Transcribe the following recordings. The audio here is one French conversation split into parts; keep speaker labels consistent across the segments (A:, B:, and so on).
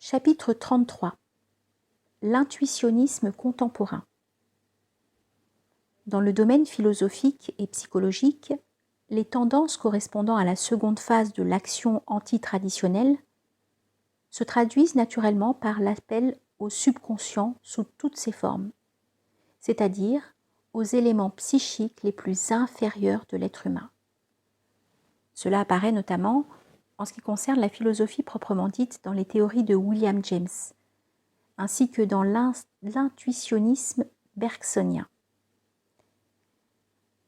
A: Chapitre 33. L'intuitionnisme contemporain. Dans le domaine philosophique et psychologique, les tendances correspondant à la seconde phase de l'action antitraditionnelle se traduisent naturellement par l'appel au subconscient sous toutes ses formes, c'est-à-dire aux éléments psychiques les plus inférieurs de l'être humain. Cela apparaît notamment en ce qui concerne la philosophie proprement dite dans les théories de William James, ainsi que dans l'intuitionnisme bergsonien.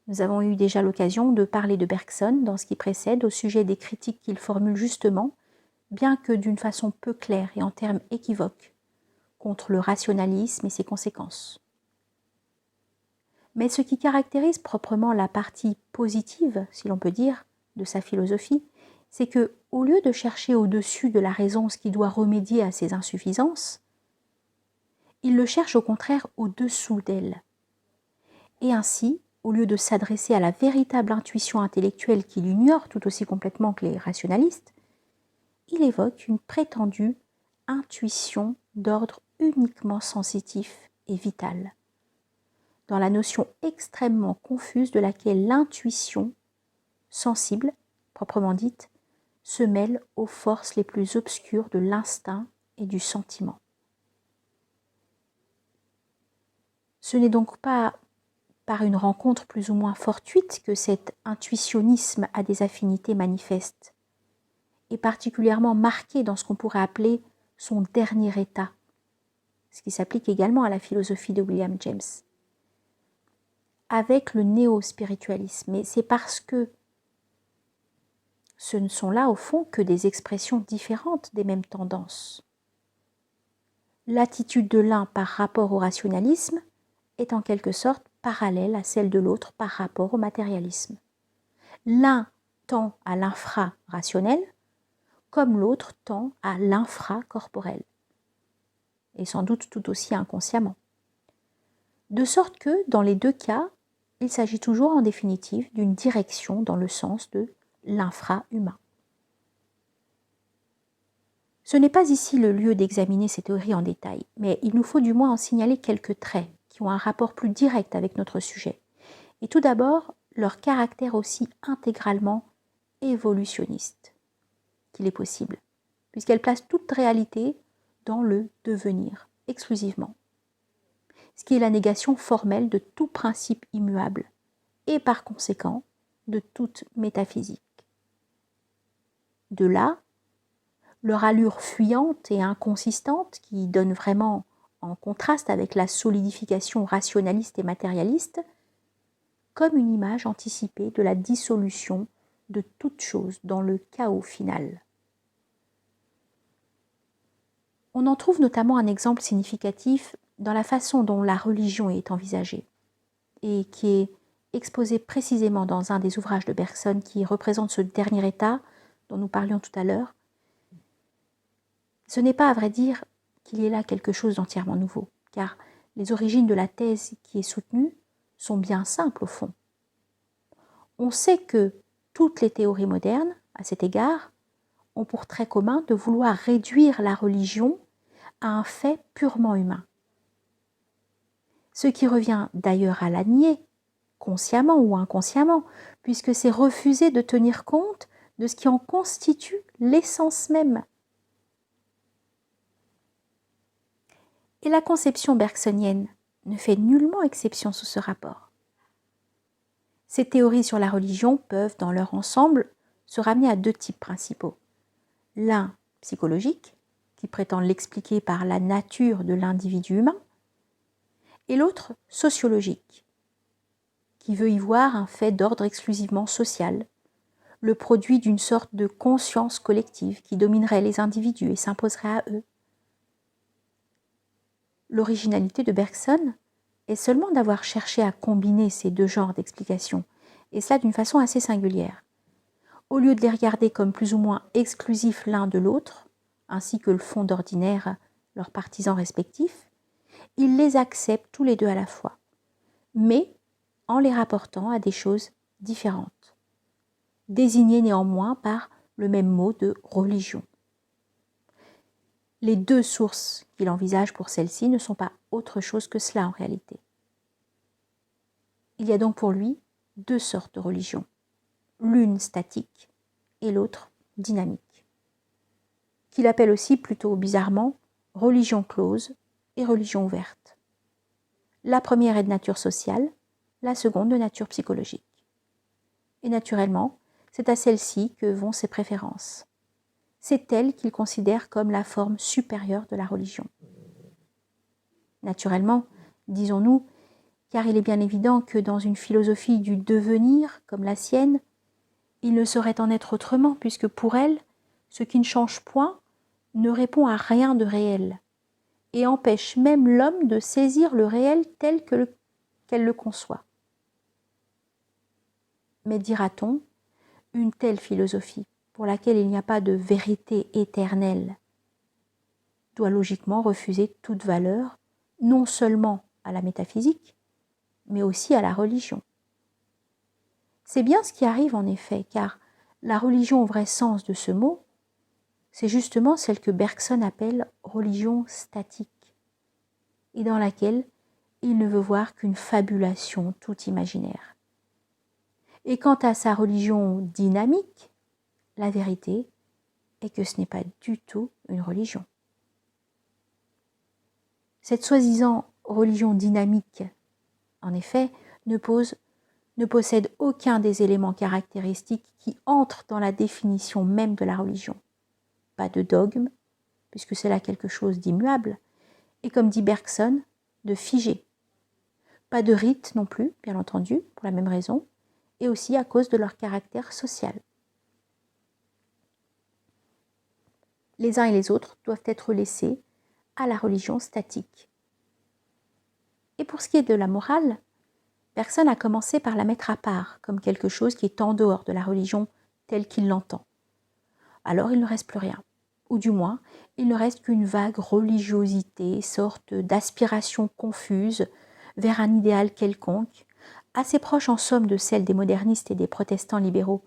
A: Nous avons eu déjà l'occasion de parler de Bergson dans ce qui précède au sujet des critiques qu'il formule justement, bien que d'une façon peu claire et en termes équivoques, contre le rationalisme et ses conséquences. Mais ce qui caractérise proprement la partie positive, si l'on peut dire, de sa philosophie, c'est que, au lieu de chercher au-dessus de la raison ce qui doit remédier à ses insuffisances, il le cherche au contraire au-dessous d'elle. Et ainsi, au lieu de s'adresser à la véritable intuition intellectuelle qu'il ignore tout aussi complètement que les rationalistes, il évoque une prétendue intuition d'ordre uniquement sensitif et vital, dans la notion extrêmement confuse de laquelle l'intuition sensible, proprement dite, se mêle aux forces les plus obscures de l'instinct et du sentiment. Ce n'est donc pas par une rencontre plus ou moins fortuite que cet intuitionnisme a des affinités manifestes, et particulièrement marqué dans ce qu'on pourrait appeler son dernier état, ce qui s'applique également à la philosophie de William James, avec le néo-spiritualisme. Et c'est parce que ce ne sont là au fond que des expressions différentes des mêmes tendances. L'attitude de l'un par rapport au rationalisme est en quelque sorte parallèle à celle de l'autre par rapport au matérialisme. L'un tend à l'infra-rationnel, comme l'autre tend à l'infra-corporel, et sans doute tout aussi inconsciemment. De sorte que, dans les deux cas, il s'agit toujours en définitive d'une direction dans le sens de l'infra-humain. Ce n'est pas ici le lieu d'examiner ces théories en détail, mais il nous faut du moins en signaler quelques traits qui ont un rapport plus direct avec notre sujet. Et tout d'abord, leur caractère aussi intégralement évolutionniste qu'il est possible, puisqu'elle place toute réalité dans le devenir, exclusivement. Ce qui est la négation formelle de tout principe immuable, et par conséquent, de toute métaphysique. De là, leur allure fuyante et inconsistante, qui donne vraiment en contraste avec la solidification rationaliste et matérialiste, comme une image anticipée de la dissolution de toute chose dans le chaos final. On en trouve notamment un exemple significatif dans la façon dont la religion est envisagée, et qui est exposé précisément dans un des ouvrages de Bergson qui représente ce dernier état dont nous parlions tout à l'heure. Ce n'est pas à vrai dire qu'il y ait là quelque chose d'entièrement nouveau, car les origines de la thèse qui est soutenue sont bien simples au fond. On sait que toutes les théories modernes, à cet égard, ont pour trait commun de vouloir réduire la religion à un fait purement humain. Ce qui revient d'ailleurs à la nier, consciemment ou inconsciemment, puisque c'est refuser de tenir compte de ce qui en constitue l'essence même. Et la conception bergsonienne ne fait nullement exception sous ce rapport. Ces théories sur la religion peuvent, dans leur ensemble, se ramener à deux types principaux. L'un psychologique, qui prétend l'expliquer par la nature de l'individu humain, et l'autre sociologique, qui veut y voir un fait d'ordre exclusivement social, le produit d'une sorte de conscience collective qui dominerait les individus et s'imposerait à eux. L'originalité de Bergson est seulement d'avoir cherché à combiner ces deux genres d'explications, et cela d'une façon assez singulière. Au lieu de les regarder comme plus ou moins exclusifs l'un de l'autre, ainsi que le font d'ordinaire leurs partisans respectifs, il les accepte tous les deux à la fois, mais en les rapportant à des choses différentes, désignées néanmoins par le même mot de religion. Les deux sources qu'il envisage pour celle-ci ne sont pas autre chose que cela en réalité. Il y a donc pour lui deux sortes de religions, l'une statique et l'autre dynamique, qu'il appelle aussi plutôt bizarrement religion close et religion ouverte. La première est de nature sociale, la seconde de nature psychologique. Et naturellement, c'est à celle-ci que vont ses préférences. C'est elle qu'il considère comme la forme supérieure de la religion. Naturellement, disons-nous, car il est bien évident que dans une philosophie du devenir comme la sienne, il ne saurait en être autrement, puisque pour elle, ce qui ne change point ne répond à rien de réel, et empêche même l'homme de saisir le réel tel qu'elle le conçoit. Mais dira-t-on, une telle philosophie, pour laquelle il n'y a pas de vérité éternelle, doit logiquement refuser toute valeur, non seulement à la métaphysique, mais aussi à la religion. C'est bien ce qui arrive en effet, car la religion au vrai sens de ce mot, c'est justement celle que Bergson appelle religion statique, et dans laquelle il ne veut voir qu'une fabulation tout imaginaire. Et quant à sa religion dynamique, la vérité est que ce n'est pas du tout une religion. Cette soi-disant religion dynamique, en effet, ne possède aucun des éléments caractéristiques qui entrent dans la définition même de la religion. Pas de dogme, puisque c'est là quelque chose d'immuable, et comme dit Bergson, de figé. Pas de rite non plus, bien entendu, pour la même raison, et aussi à cause de leur caractère social. Les uns et les autres doivent être laissés à la religion statique. Et pour ce qui est de la morale, Bergson a commencé par la mettre à part, comme quelque chose qui est en dehors de la religion telle qu'il l'entend. Alors il ne reste plus rien, ou du moins, il ne reste qu'une vague religiosité, sorte d'aspiration confuse vers un idéal quelconque, assez proche en somme de celle des modernistes et des protestants libéraux,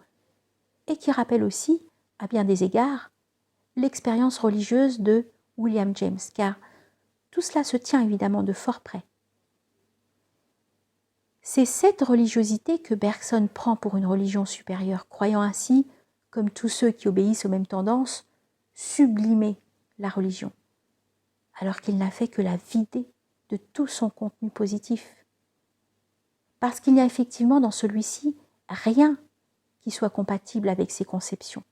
A: et qui rappelle aussi, à bien des égards, l'expérience religieuse de William James, car tout cela se tient évidemment de fort près. C'est cette religiosité que Bergson prend pour une religion supérieure, croyant ainsi, comme tous ceux qui obéissent aux mêmes tendances, sublimer la religion, alors qu'il n'a fait que la vider de tout son contenu positif. Parce qu'il n'y a effectivement dans celui-ci rien qui soit compatible avec ses conceptions.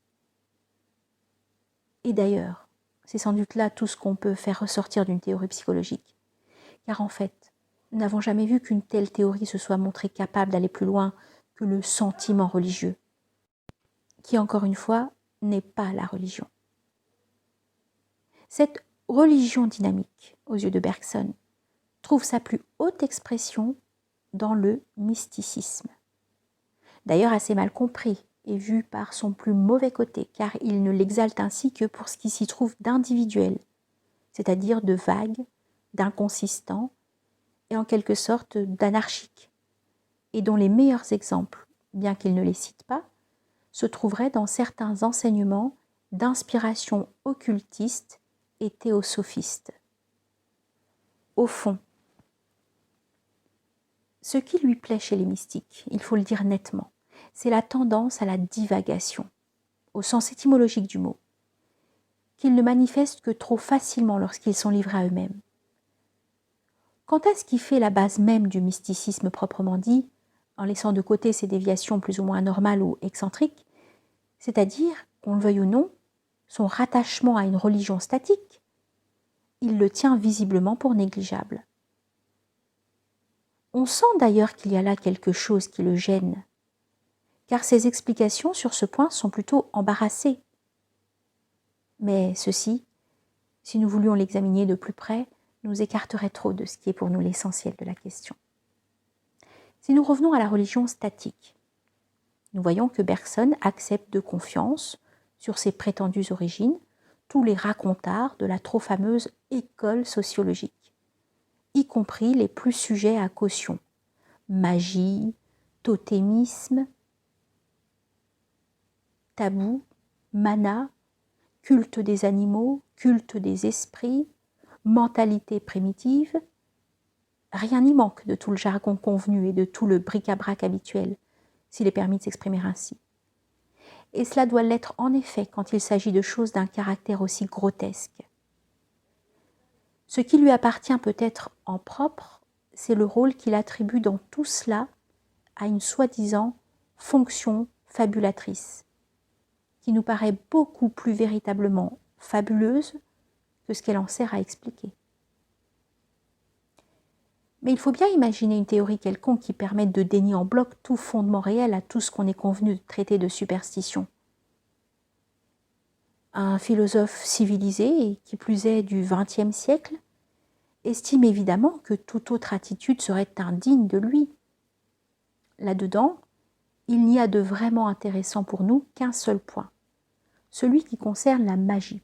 A: Et d'ailleurs, c'est sans doute là tout ce qu'on peut faire ressortir d'une théorie psychologique. Car en fait, nous n'avons jamais vu qu'une telle théorie se soit montrée capable d'aller plus loin que le sentiment religieux, qui encore une fois n'est pas la religion. Cette religion dynamique, aux yeux de Bergson, trouve sa plus haute expression dans le mysticisme. D'ailleurs assez mal compris et vu par son plus mauvais côté, car il ne l'exalte ainsi que pour ce qui s'y trouve d'individuel, c'est-à-dire de vague, d'inconsistant et en quelque sorte d'anarchique, et dont les meilleurs exemples, bien qu'il ne les cite pas, se trouveraient dans certains enseignements d'inspiration occultiste et théosophiste. Au fond, ce qui lui plaît chez les mystiques, il faut le dire nettement, c'est la tendance à la divagation, au sens étymologique du mot, qu'ils ne manifestent que trop facilement lorsqu'ils sont livrés à eux-mêmes. Quant à ce qui fait la base même du mysticisme proprement dit, en laissant de côté ces déviations plus ou moins normales ou excentriques, c'est-à-dire, qu'on le veuille ou non, son rattachement à une religion statique, il le tient visiblement pour négligeable. On sent d'ailleurs qu'il y a là quelque chose qui le gêne, car ses explications sur ce point sont plutôt embarrassées. Mais ceci, si nous voulions l'examiner de plus près, nous écarterait trop de ce qui est pour nous l'essentiel de la question. Si nous revenons à la religion statique, nous voyons que Bergson accepte de confiance, sur ses prétendues origines, tous les racontards de la trop fameuse école sociologique, y compris les plus sujets à caution, magie, totémisme, tabou, mana, culte des animaux, culte des esprits, mentalité primitive. Rien n'y manque de tout le jargon convenu et de tout le bric-à-brac habituel, s'il est permis de s'exprimer ainsi. Et cela doit l'être en effet quand il s'agit de choses d'un caractère aussi grotesque. Ce qui lui appartient peut-être en propre, c'est le rôle qu'il attribue dans tout cela à une soi-disant fonction fabulatrice, qui nous paraît beaucoup plus véritablement fabuleuse que ce qu'elle en sert à expliquer. Mais il faut bien imaginer une théorie quelconque qui permette de dénier en bloc tout fondement réel à tout ce qu'on est convenu de traiter de superstition. Un philosophe civilisé, et qui plus est du XXe siècle, estime évidemment que toute autre attitude serait indigne de lui. Là-dedans, il n'y a de vraiment intéressant pour nous qu'un seul point, celui qui concerne la magie.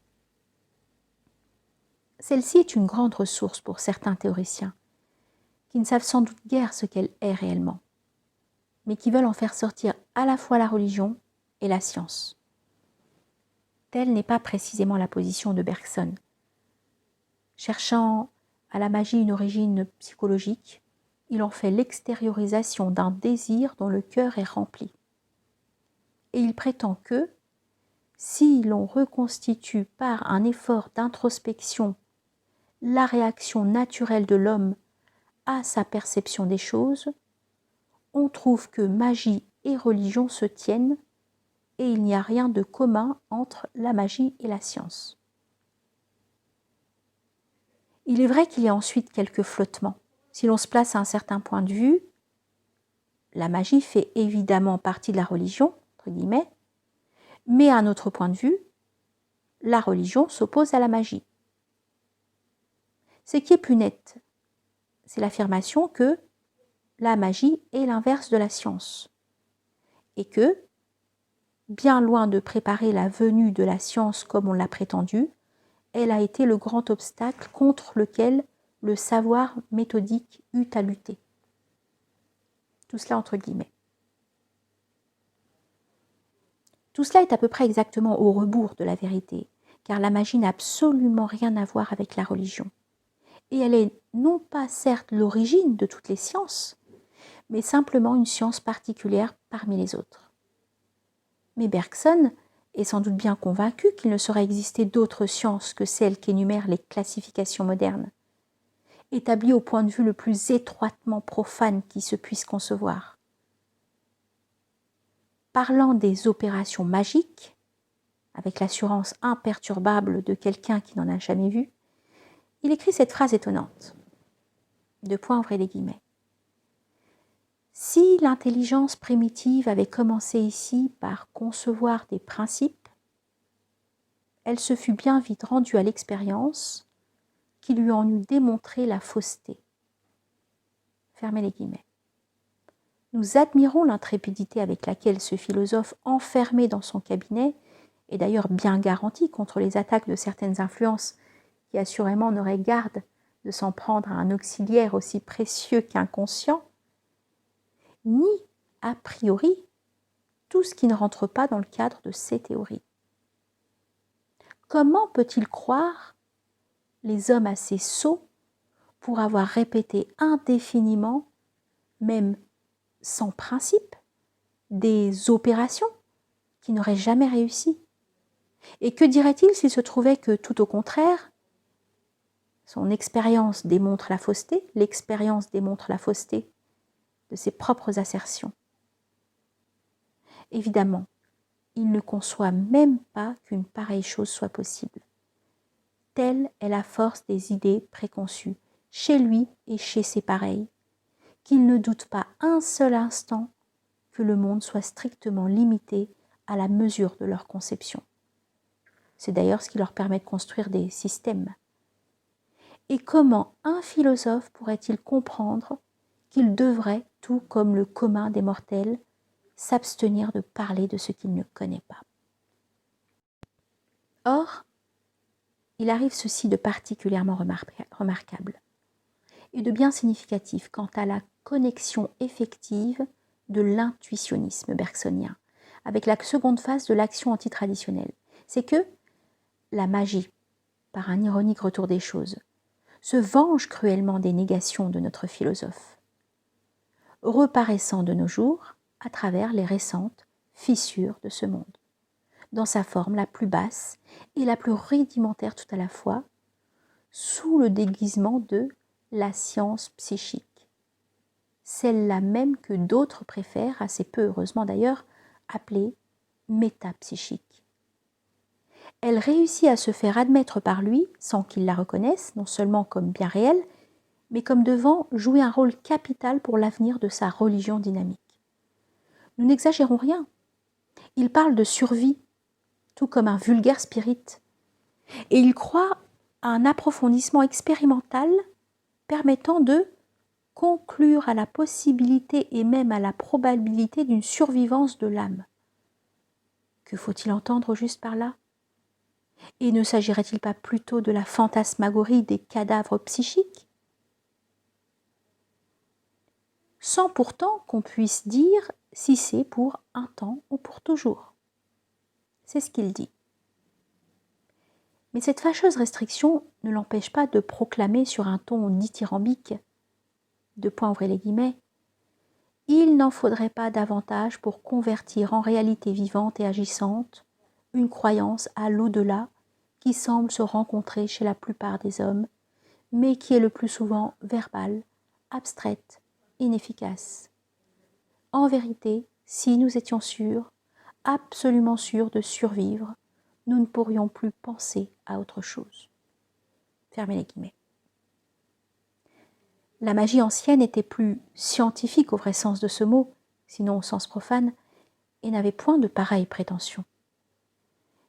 A: Celle-ci est une grande ressource pour certains théoriciens, qui ne savent sans doute guère ce qu'elle est réellement, mais qui veulent en faire sortir à la fois la religion et la science. Telle n'est pas précisément la position de Bergson. Cherchant à la magie une origine psychologique, il en fait l'extériorisation d'un désir dont le cœur est rempli. Et il prétend que, si l'on reconstitue par un effort d'introspection la réaction naturelle de l'homme à sa perception des choses, on trouve que magie et religion se tiennent et il n'y a rien de commun entre la magie et la science. Il est vrai qu'il y a ensuite quelques flottements. Si l'on se place à un certain point de vue, la magie fait évidemment partie de la religion, entre guillemets, mais à un autre point de vue, la religion s'oppose à la magie. Ce qui est plus net, c'est l'affirmation que la magie est l'inverse de la science et que, bien loin de préparer la venue de la science comme on l'a prétendu, elle a été le grand obstacle contre lequel le savoir méthodique eut à lutter. Tout cela entre guillemets. Tout cela est à peu près exactement au rebours de la vérité, car la magie n'a absolument rien à voir avec la religion. Et elle est non pas certes l'origine de toutes les sciences, mais simplement une science particulière parmi les autres. Mais Bergson est sans doute bien convaincu qu'il ne saurait exister d'autres sciences que celles qu'énumèrent les classifications modernes, établies au point de vue le plus étroitement profane qui se puisse concevoir. Parlant des opérations magiques, avec l'assurance imperturbable de quelqu'un qui n'en a jamais vu, il écrit cette phrase étonnante. Deux points, ouvrez les guillemets. Si l'intelligence primitive avait commencé ici par concevoir des principes, elle se fut bien vite rendue à l'expérience qui lui en eût démontré la fausseté. Fermez les guillemets. Nous admirons l'intrépidité avec laquelle ce philosophe, enfermé dans son cabinet, et d'ailleurs bien garanti contre les attaques de certaines influences qui assurément n'auraient garde de s'en prendre à un auxiliaire aussi précieux qu'inconscient, nie a priori tout ce qui ne rentre pas dans le cadre de ces théories. Comment peut-il croire les hommes assez sots pour avoir répété indéfiniment, même sans principe, des opérations qui n'auraient jamais réussi? Et que dirait-il s'il se trouvait que, tout au contraire, son expérience démontre la fausseté, l'expérience démontre la fausseté de ses propres assertions? Évidemment, il ne conçoit même pas qu'une pareille chose soit possible. Telle est la force des idées préconçues, chez lui et chez ses pareils, qu'il ne doute pas un seul instant que le monde soit strictement limité à la mesure de leur conception. C'est d'ailleurs ce qui leur permet de construire des systèmes. Et comment un philosophe pourrait-il comprendre qu'il devrait, tout comme le commun des mortels, s'abstenir de parler de ce qu'il ne connaît pas? Or, il arrive ceci de particulièrement remarquable et de bien significatif quant à la connexion effective de l'intuitionnisme bergsonien avec la seconde phase de l'action antitraditionnelle. C'est que la magie, par un ironique retour des choses, se venge cruellement des négations de notre philosophe, reparaissant de nos jours à travers les récentes fissures de ce monde, dans sa forme la plus basse et la plus rudimentaire tout à la fois, sous le déguisement de la science psychique, celle-là même que d'autres préfèrent, assez peu heureusement d'ailleurs, appeler métapsychique. Elle réussit à se faire admettre par lui, sans qu'il la reconnaisse, non seulement comme bien réelle, mais comme devant jouer un rôle capital pour l'avenir de sa religion dynamique. Nous n'exagérons rien. Il parle de survie, tout comme un vulgaire spirit, et il croit à un approfondissement expérimental permettant de conclure à la possibilité et même à la probabilité d'une survivance de l'âme. Que faut-il entendre au juste par là ? Et ne s'agirait-il pas plutôt de la fantasmagorie des cadavres psychiques ? Sans pourtant qu'on puisse dire si c'est pour un temps ou pour toujours. C'est ce qu'il dit. Mais cette fâcheuse restriction ne l'empêche pas de proclamer sur un ton dithyrambique, ouvrez les guillemets, il n'en faudrait pas davantage pour convertir en réalité vivante et agissante une croyance à l'au-delà qui semble se rencontrer chez la plupart des hommes, mais qui est le plus souvent verbale, abstraite, inefficace. En vérité, si nous étions sûrs, absolument sûrs de survivre, nous ne pourrions plus penser à autre chose. Fermez les guillemets. La magie ancienne était plus scientifique au vrai sens de ce mot, sinon au sens profane, et n'avait point de pareilles prétentions.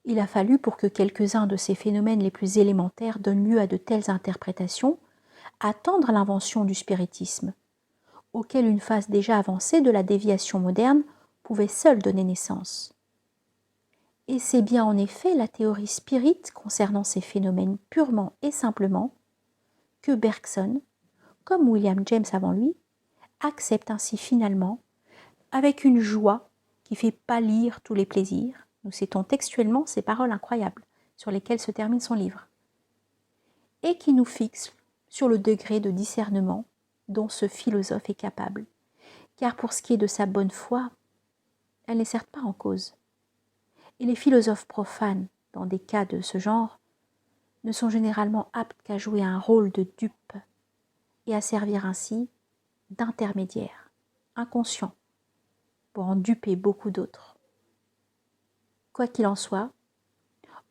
A: Il a fallu pour que quelques-uns de ces phénomènes les plus élémentaires donnent lieu à de telles interprétations, attendre l'invention du spiritisme, auquel une phase déjà avancée de la déviation moderne pouvait seule donner naissance. Et c'est bien en effet la théorie spirit concernant ces phénomènes purement et simplement que Bergson, comme William James avant lui, accepte ainsi finalement, avec une joie qui fait pâlir tous les plaisirs. Nous citons textuellement ces paroles incroyables sur lesquelles se termine son livre, et qui nous fixe sur le degré de discernement dont ce philosophe est capable, car pour ce qui est de sa bonne foi, elle n'est certes pas en cause. Et les philosophes profanes, dans des cas de ce genre, ne sont généralement aptes qu'à jouer un rôle de dupe et à servir ainsi d'intermédiaire, inconscient, pour en duper beaucoup d'autres. Quoi qu'il en soit,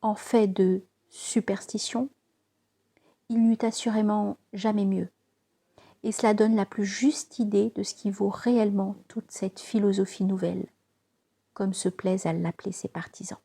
A: en fait de superstition, il n'eut assurément jamais mieux, et cela donne la plus juste idée de ce qui vaut réellement toute cette philosophie nouvelle, comme se plaisent à l'appeler ses partisans.